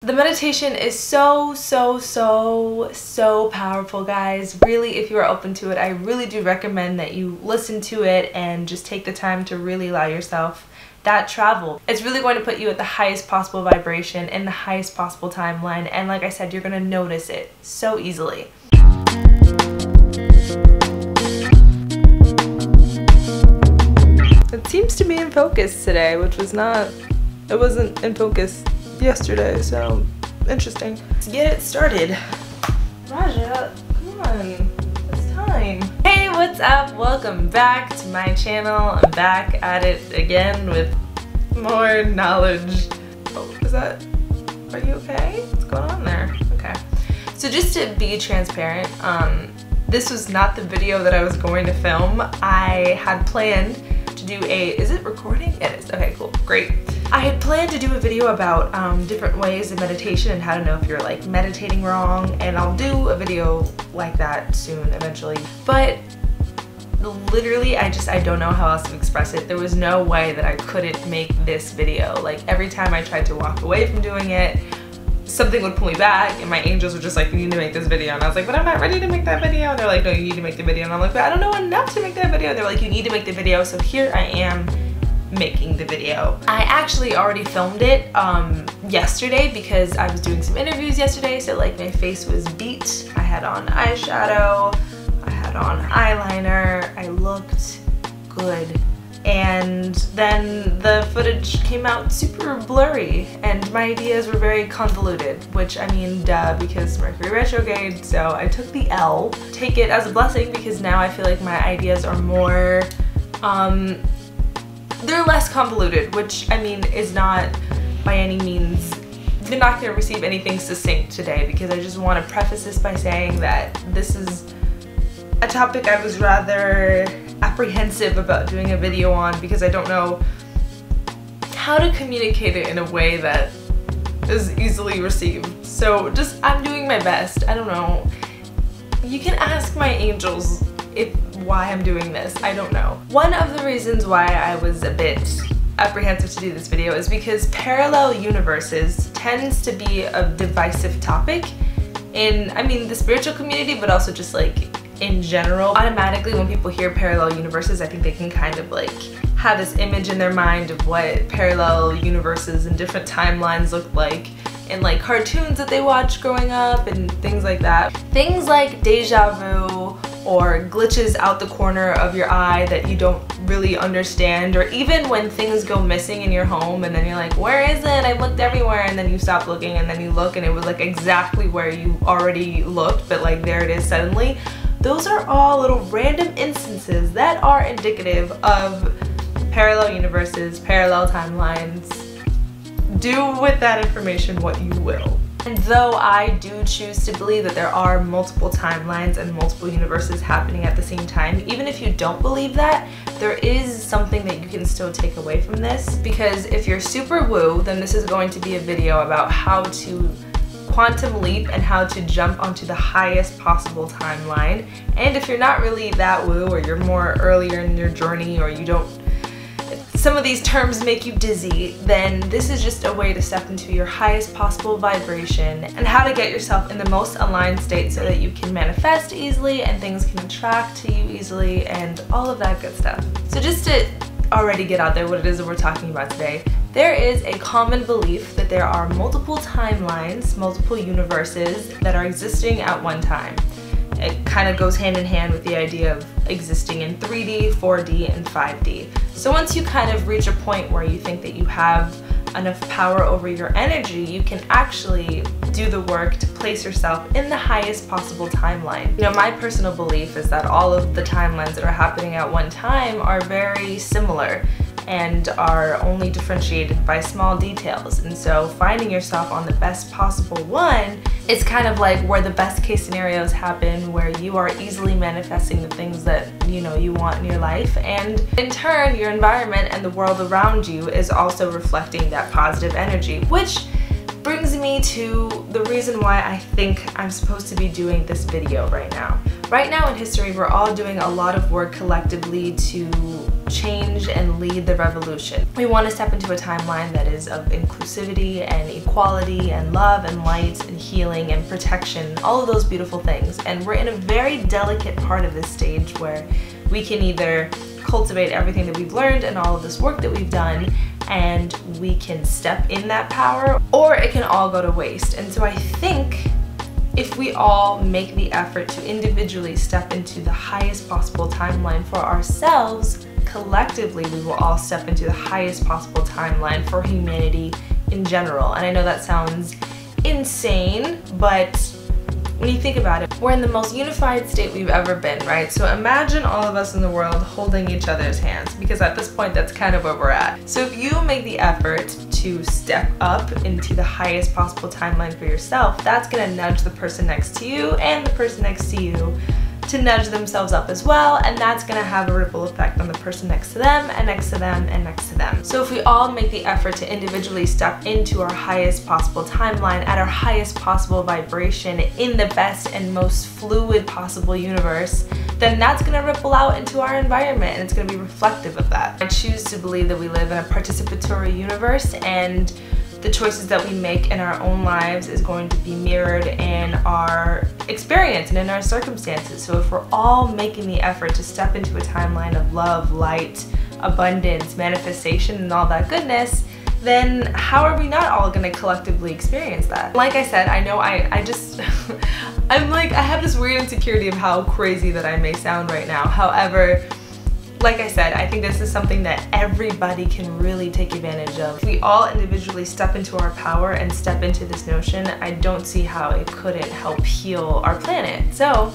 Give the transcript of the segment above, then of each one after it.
The meditation is so powerful, guys. Really, if you are open to it, I really do recommend that you listen to it and just take the time to really allow yourself that travel. It's really going to put you at the highest possible vibration in the highest possible timeline, and like I said, you're going to notice it so easily. It seems to be in focus today, which was not, it wasn't in focus yesterday, so interesting. Let's get it started. Raja, come on, it's time. Hey, what's up? Welcome back to my channel. I'm back at it again with more knowledge. Oh, are you okay? What's going on there? Okay. So just to be transparent, this was not the video that I was going to film. I had planned to do is it recording? It is. Okay, cool, great. I had planned to do a video about different ways of meditation and how to know if you're like meditating wrong, and I'll do a video like that soon eventually. But literally I don't know how else to express it. There was no way that I couldn't make this video. Like every time I tried to walk away from doing it, something would pull me back, and my angels were just like, you need to make this video, and I was like, but I'm not ready to make that video. And they're like, no, you need to make the video, and I'm like, but I don't know enough to make that video. They're like, you need to make the video. So here I am making the video. I actually already filmed it yesterday because I was doing some interviews yesterday, so like my face was beat. I had on eyeshadow, I had on eyeliner, I looked good. And then the footage came out super blurry and my ideas were very convoluted, which I mean, duh, because Mercury retrograde, so I took the L. Take it as a blessing because now I feel like my ideas are more, they're less convoluted, which I mean is not by any means, you're not going to receive anything succinct today, because I just want to preface this by saying that this is a topic I was rather apprehensive about doing a video on because I don't know how to communicate it in a way that is easily received. So I'm doing my best. I don't know. You can ask my angels why I'm doing this. I don't know. One of the reasons why I was a bit apprehensive to do this video is because parallel universes tends to be a divisive topic in, I mean, the spiritual community, but also just like in general. Automatically when people hear parallel universes, I think they can kind of like have this image in their mind of what parallel universes and different timelines look like in like cartoons that they watched growing up and things like that. Things like deja vu or glitches out the corner of your eye that you don't really understand, or even when things go missing in your home and then you're like, where is it? I looked everywhere, and then you stop looking and then you look and it was like exactly where you already looked, but like there it is suddenly. Those are all little random instances that are indicative of parallel universes, parallel timelines. Do with that information what you will. And though I do choose to believe that there are multiple timelines and multiple universes happening at the same time, even if you don't believe that, there is something that you can still take away from this. Because if you're super woo, then this is going to be a video about how to quantum leap and how to jump onto the highest possible timeline. And if you're not really that woo, or you're more earlier in your journey, or you don't, some of these terms make you dizzy, then this is just a way to step into your highest possible vibration and how to get yourself in the most aligned state so that you can manifest easily and things can attract to you easily and all of that good stuff. So just to already get out there what it is that we're talking about today, there is a common belief that there are multiple timelines, multiple universes that are existing at one time. It kind of goes hand in hand with the idea of existing in 3D, 4D, and 5D. So once you kind of reach a point where you think that you have enough power over your energy, you can actually do the work to place yourself in the highest possible timeline. You know, my personal belief is that all of the timelines that are happening at one time are very similar and are only differentiated by small details. And so finding yourself on the best possible one is kind of like where the best case scenarios happen, where you are easily manifesting the things that you know you want in your life, and in turn your environment and the world around you is also reflecting that positive energy, which brings me to the reason why I think I'm supposed to be doing this video right now. Right now in history, we're all doing a lot of work collectively to change and lead the revolution. We want to step into a timeline that is of inclusivity and equality and love and light and healing and protection, all of those beautiful things. And we're in a very delicate part of this stage where we can either cultivate everything that we've learned and all of this work that we've done, and we can step in that power, or it can all go to waste. And so I think if we all make the effort to individually step into the highest possible timeline for ourselves, collectively we will all step into the highest possible timeline for humanity in general. And I know that sounds insane, but when you think about it, we're in the most unified state we've ever been, right? So imagine all of us in the world holding each other's hands, because at this point that's kind of where we're at. So if you make the effort to step up into the highest possible timeline for yourself, that's gonna nudge the person next to you and the person next to you to nudge themselves up as well, and that's gonna have a ripple effect on the person next to them and next to them and next to them. So if we all make the effort to individually step into our highest possible timeline at our highest possible vibration in the best and most fluid possible universe, then that's gonna ripple out into our environment and it's gonna be reflective of that. I choose to believe that we live in a participatory universe, and the choices that we make in our own lives is going to be mirrored in our experience and in our circumstances. So if we're all making the effort to step into a timeline of love, light, abundance, manifestation, and all that goodness, then how are we not all gonna collectively experience that? Like I said, I know I just, I'm like, I have this weird insecurity of how crazy that I may sound right now. However, like I said, I think this is something that everybody can really take advantage of. If we all individually step into our power and step into this notion, I don't see how it couldn't help heal our planet. So,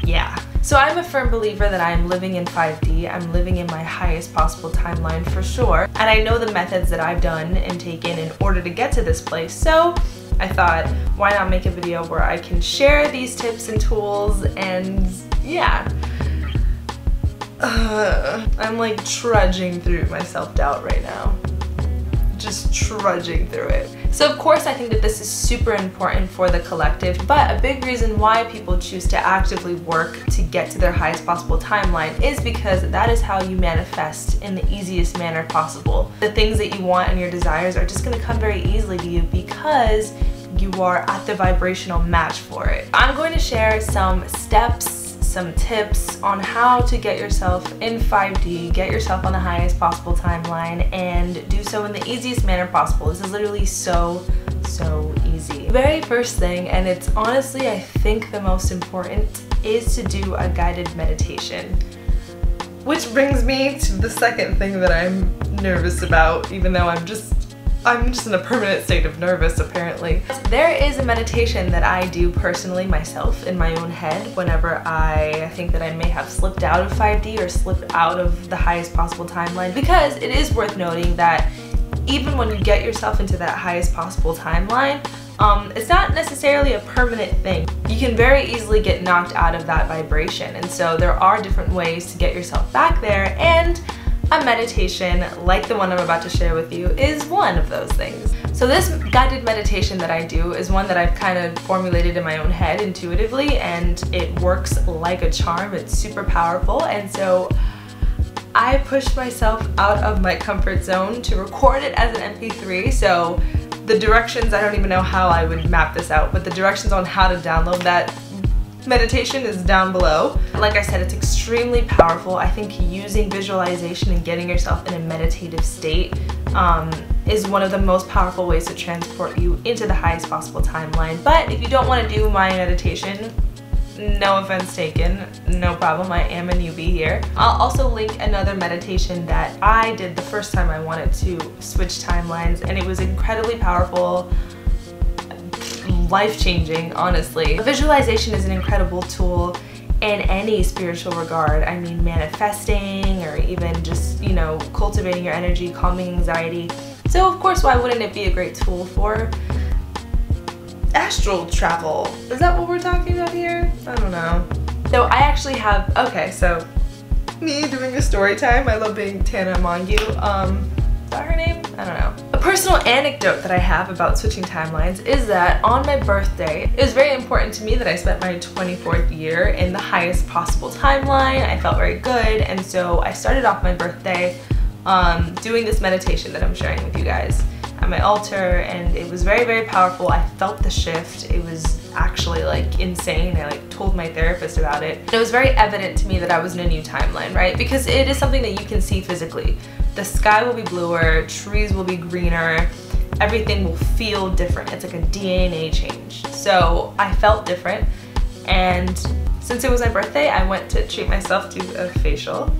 yeah. So I'm a firm believer that I'm living in 5D, I'm living in my highest possible timeline for sure, and I know the methods that I've done and taken in order to get to this place. So I thought, why not make a video where I can share these tips and tools, and yeah. I'm like trudging through my self-doubt right now. Just trudging through it. So of course I think that this is super important for the collective, but a big reason why people choose to actively work to get to their highest possible timeline is because that is how you manifest in the easiest manner possible. The things that you want and your desires are just going to come very easily to you because you are at the vibrational match for it. I'm going to share some steps, some tips on how to get yourself in 5D, get yourself on the highest possible timeline, and do so in the easiest manner possible. This is literally so easy. The very first thing, and it's honestly I think the most important, is to do a guided meditation. Which brings me to the second thing that I'm nervous about, even though I'm just in a permanent state of nervous apparently. There is a meditation that I do personally myself in my own head whenever I think that I may have slipped out of 5D or slipped out of the highest possible timeline, because it is worth noting that even when you get yourself into that highest possible timeline, it's not necessarily a permanent thing. You can very easily get knocked out of that vibration, and so there are different ways to get yourself back there, and a meditation like the one I'm about to share with you is one of those things. So this guided meditation that I do is one that I've kind of formulated in my own head intuitively, and it works like a charm. It's super powerful, and so I pushed myself out of my comfort zone to record it as an MP3. So the directions, I don't even know how I would map this out, but the directions on how to download that meditation is down below. Like I said, it's extremely powerful. I think using visualization and getting yourself in a meditative state is one of the most powerful ways to transport you into the highest possible timeline. But if you don't want to do my meditation, no offense taken, no problem, I am a newbie here. I'll also link another meditation that I did the first time I wanted to switch timelines, and it was incredibly powerful, life-changing, honestly. Visualization is an incredible tool in any spiritual regard. I mean, manifesting, or even just, you know, cultivating your energy, calming anxiety. So of course, why wouldn't it be a great tool for astral travel? Is that what we're talking about here? I don't know. So I actually have, okay, so me doing a story time. I love being Tana Mongeau. Is that her name? I don't know. A personal anecdote that I have about switching timelines is that on my birthday, it was very important to me that I spent my 24th year in the highest possible timeline. I felt very good, and so I started off my birthday doing this meditation that I'm sharing with you guys at my altar, and it was very, very powerful. I felt the shift. It was actually like insane. I like told my therapist about it. And it was very evident to me that I was in a new timeline, right? Because it is something that you can see physically. The sky will be bluer, trees will be greener, everything will feel different. It's like a DNA change. So I felt different, and since it was my birthday, I went to treat myself to a facial.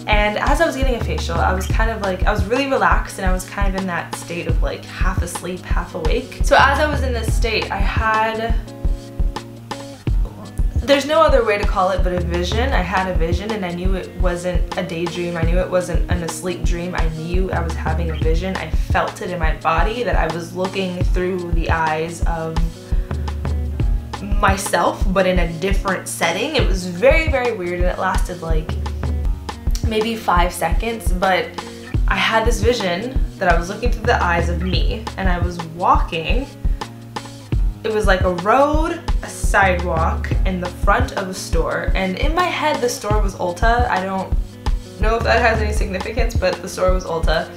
And as I was getting a facial, I was kind of like, I was really relaxed, and I was kind of in that state of like half asleep, half awake. So as I was in this state, I had, there's no other way to call it but a vision. I had a vision, and I knew it wasn't a daydream. I knew it wasn't an asleep dream. I knew I was having a vision. I felt it in my body that I was looking through the eyes of myself, but in a different setting. It was very, very weird, and it lasted like maybe 5 seconds, but I had this vision that I was looking through the eyes of me, and I was walking. It was like a road, a sidewalk, and the front of a store, and in my head the store was Ulta. I don't know if that has any significance, but the store was Ulta.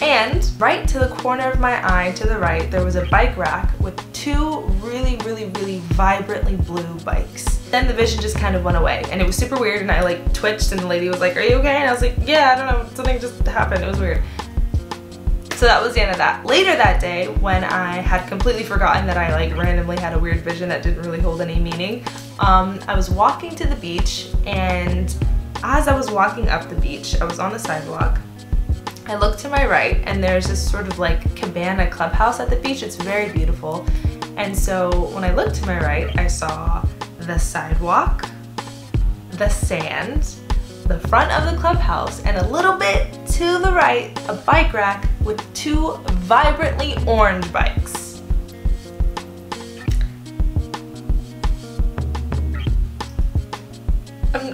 And right to the corner of my eye to the right, there was a bike rack with two really, really, really vibrantly blue bikes. Then the vision just kind of went away, and it was super weird, and I like twitched, and the lady was like, "Are you okay?" And I was like, "Yeah, I don't know, something just happened." It was weird. So that was the end of that. Later that day, when I had completely forgotten that I like randomly had a weird vision that didn't really hold any meaning, I was walking to the beach, and as I was walking up the beach, I was on the sidewalk. I looked to my right, and there's this sort of like cabana clubhouse at the beach. It's very beautiful. And so when I looked to my right, I saw the sidewalk, the sand, the front of the clubhouse, and a little bit to the right, a bike rack with two vibrantly orange bikes.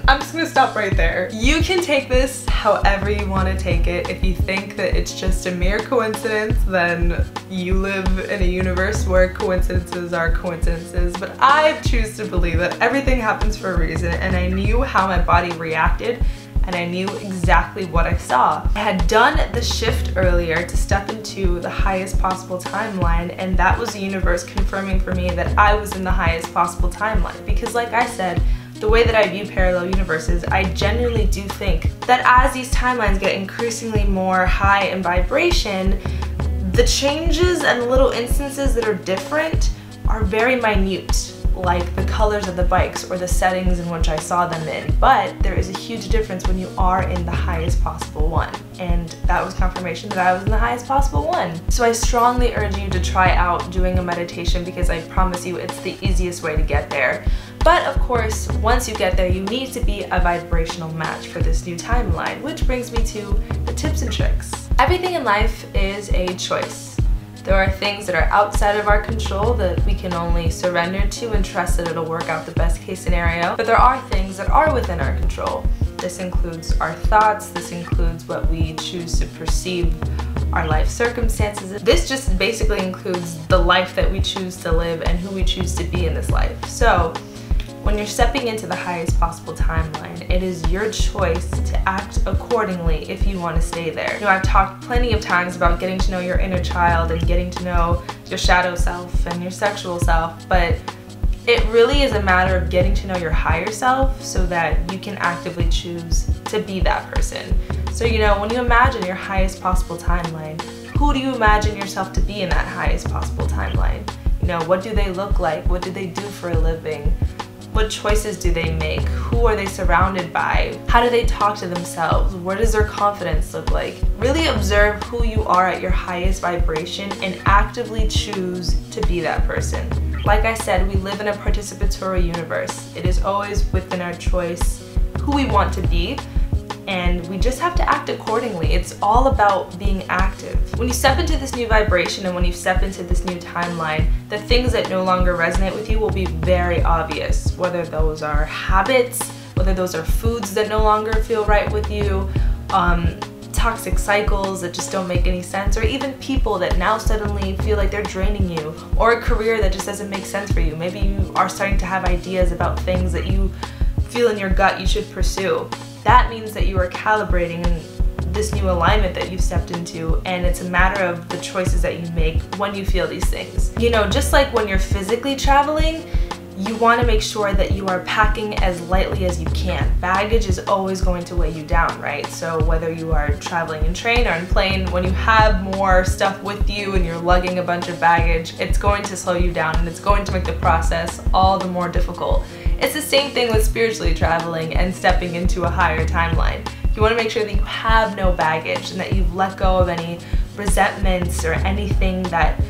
I'm just gonna stop right there. You can take this however you want to take it. If you think that it's just a mere coincidence, then you live in a universe where coincidences are coincidences. But I choose to believe that everything happens for a reason, and I knew how my body reacted, and I knew exactly what I saw. I had done the shift earlier to step into the highest possible timeline, and that was the universe confirming for me that I was in the highest possible timeline. Because like I said, the way that I view parallel universes, I genuinely do think that as these timelines get increasingly more high in vibration, the changes and little instances that are different are very minute, like the colors of the bikes or the settings in which I saw them in. But there is a huge difference when you are in the highest possible one, and that was confirmation that I was in the highest possible one. So I strongly urge you to try out doing a meditation, because I promise you it's the easiest way to get there. But of course, once you get there, you need to be a vibrational match for this new timeline, which brings me to the tips and tricks. Everything in life is a choice. There are things that are outside of our control that we can only surrender to and trust that it'll work out the best case scenario. But there are things that are within our control. This includes our thoughts, this includes what we choose to perceive our life circumstances. This just basically includes the life that we choose to live and who we choose to be in this life. So when you're stepping into the highest possible timeline, it is your choice to act accordingly if you want to stay there. You know, I've talked plenty of times about getting to know your inner child and getting to know your shadow self and your sexual self, but it really is a matter of getting to know your higher self so that you can actively choose to be that person. So, you know, when you imagine your highest possible timeline, who do you imagine yourself to be in that highest possible timeline? You know, what do they look like? What do they do for a living? What choices do they make? Who are they surrounded by? How do they talk to themselves? What does their confidence look like? Really observe who you are at your highest vibration and actively choose to be that person. Like I said, we live in a participatory universe. It is always within our choice who we want to be, and we just have to act accordingly. It's all about being active. When you step into this new vibration and when you step into this new timeline, the things that no longer resonate with you will be very obvious, whether those toxic cycles that just don't make any sense, or even people that now suddenly feel like they're draining you, or a career that just doesn't make sense for you. Maybe you are starting to have ideas about things that you feel in your gut you should pursue. That means that you are calibrating this new alignment that you've stepped into, and it's a matter of the choices that you make when you feel these things. You know, just like when you're physically traveling, you want to make sure that you are packing as lightly as you can. Baggage is always going to weigh you down, right? So whether you are traveling in train or in plane, when you have more stuff with you and you're lugging a bunch of baggage, it's going to slow you down and it's going to make the process all the more difficult. It's the same thing with spiritually traveling and stepping into a higher timeline. You want to make sure that you have no baggage and that you've let go of any resentments or anything that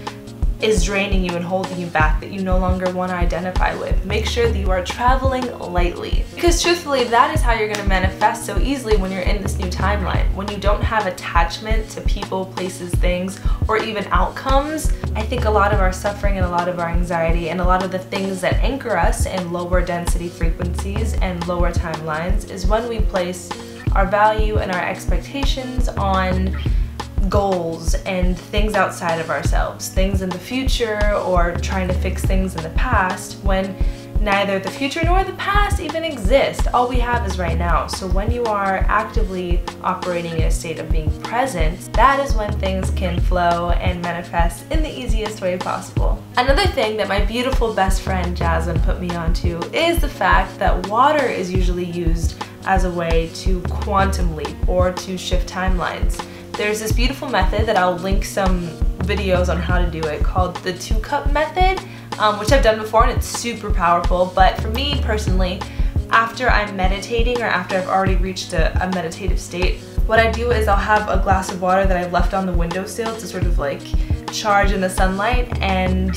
is draining you and holding you back that you no longer want to identify with. Make sure that you are traveling lightly. Because truthfully, that is how you're going to manifest so easily when you're in this new timeline. When you don't have attachment to people, places, things, or even outcomes, I think a lot of our suffering and a lot of our anxiety and a lot of the things that anchor us in lower density frequencies and lower timelines is when we place our value and our expectations on goals and things outside of ourselves, things in the future, or trying to fix things in the past, when neither the future nor the past even exist. All we have is right now. So when you are actively operating in a state of being present, that is when things can flow and manifest in the easiest way possible. Another thing that my beautiful best friend Jazmin put me onto is the fact that water is usually used as a way to quantum leap or to shift timelines. There's this beautiful method that I'll link some videos on how to do it called the 2-cup method, which I've done before and it's super powerful. But for me personally, after I'm meditating or after I've already reached a meditative state, what I do is I'll have a glass of water that I've left on the windowsill to sort of like charge in the sunlight, and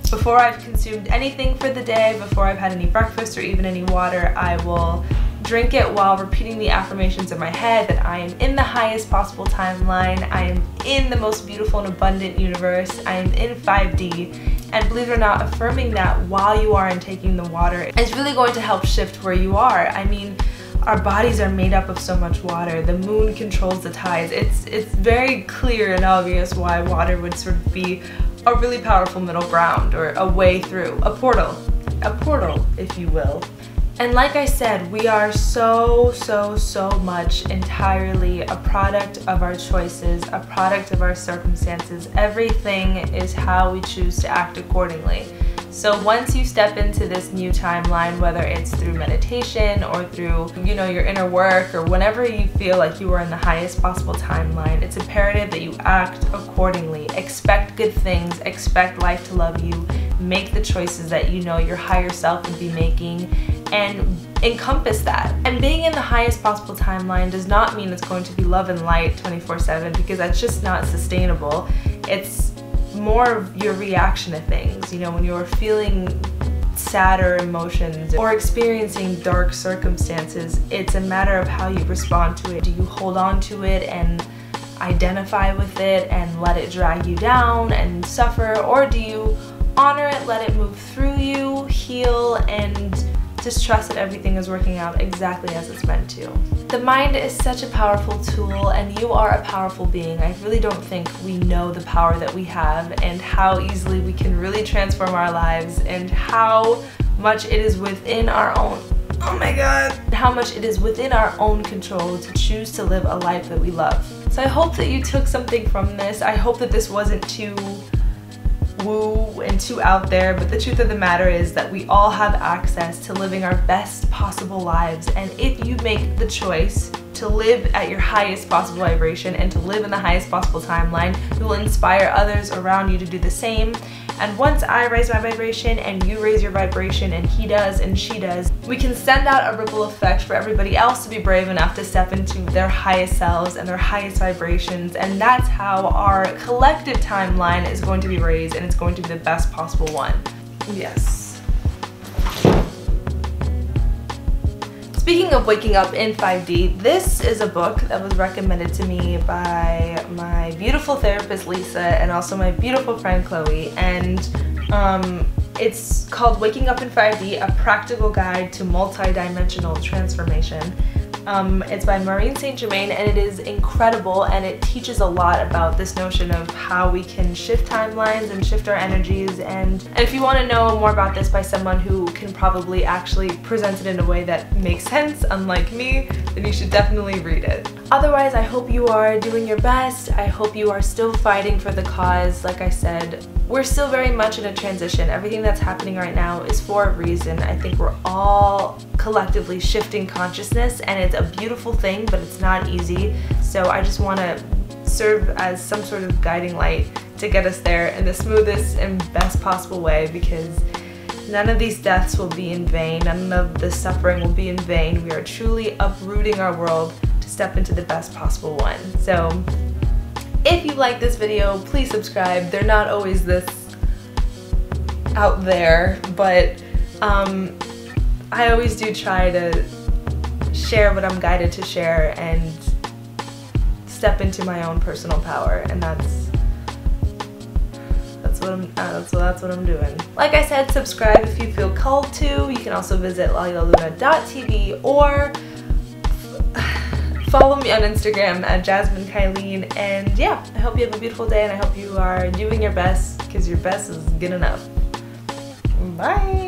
before I've consumed anything for the day, before I've had any breakfast or even any water, I will drink it while repeating the affirmations in my head that I am in the highest possible timeline, I am in the most beautiful and abundant universe, I am in 5D, and believe it or not, affirming that while you are taking the water is really going to help shift where you are. I mean, our bodies are made up of so much water. The moon controls the tides. It's very clear and obvious why water would sort of be a really powerful middle ground, or a way through, a portal, if you will. And like I said, we are so much entirely a product of our choices, a product of our circumstances. Everything is how we choose to act accordingly. So once you step into this new timeline, whether it's through meditation or through, you know, your inner work, or whenever you feel like you are in the highest possible timeline, it's imperative that you act accordingly. Expect good things, expect life to love you, make the choices that you know your higher self would be making, and encompass that. And being in the highest possible timeline does not mean it's going to be love and light 24/7, because that's just not sustainable. It's more of your reaction to things. You know, when you're feeling sadder emotions or experiencing dark circumstances, it's a matter of how you respond to it. Do you hold on to it and identify with it and let it drag you down and suffer, or do you honor it, let it move through you, heal, and just trust that everything is working out exactly as it's meant to? The mind is such a powerful tool, and you are a powerful being. I really don't think we know the power that we have and how easily we can really transform our lives, and how much it is within our own, oh my god, how much it is within our own control to choose to live a life that we love. So I hope that you took something from this. I hope that this wasn't too woo and too out there, but the truth of the matter is that we all have access to living our best possible lives, and if you make the choice to live at your highest possible vibration and to live in the highest possible timeline, you will inspire others around you to do the same. And once I raise my vibration and you raise your vibration, and he does and she does, we can send out a ripple effect for everybody else to be brave enough to step into their highest selves and their highest vibrations. And that's how our collective timeline is going to be raised, and it's going to be the best possible one. Yes. Speaking of waking up in 5D, this is a book that was recommended to me by my beautiful therapist Lisa and also my beautiful friend Chloe, and it's called Waking Up in 5D, A Practical Guide to Multidimensional Transformation. It's by Maureen St. Germain, and it is incredible, and it teaches a lot about this notion of how we can shift timelines and shift our energies. And if you want to know more about this by someone who can probably actually present it in a way that makes sense, unlike me, then you should definitely read it. Otherwise, I hope you are doing your best. I hope you are still fighting for the cause. Like I said, we're still very much in a transition. Everything that's happening right now is for a reason. I think we're all collectively shifting consciousness, and it's a beautiful thing, but it's not easy. So I just want to serve as some sort of guiding light to get us there in the smoothest and best possible way, because none of these deaths will be in vain. None of the suffering will be in vain. We are truly uprooting our world to step into the best possible one. So if you like this video, please subscribe. They're not always this out there, but I always do try to share what I'm guided to share and step into my own personal power, and that's what I'm doing. Like I said, subscribe if you feel called to. You can also visit lalaluna.tv or follow me on Instagram at Jazmin Kylene. And yeah, I hope you have a beautiful day, and I hope you are doing your best, because your best is good enough. Bye!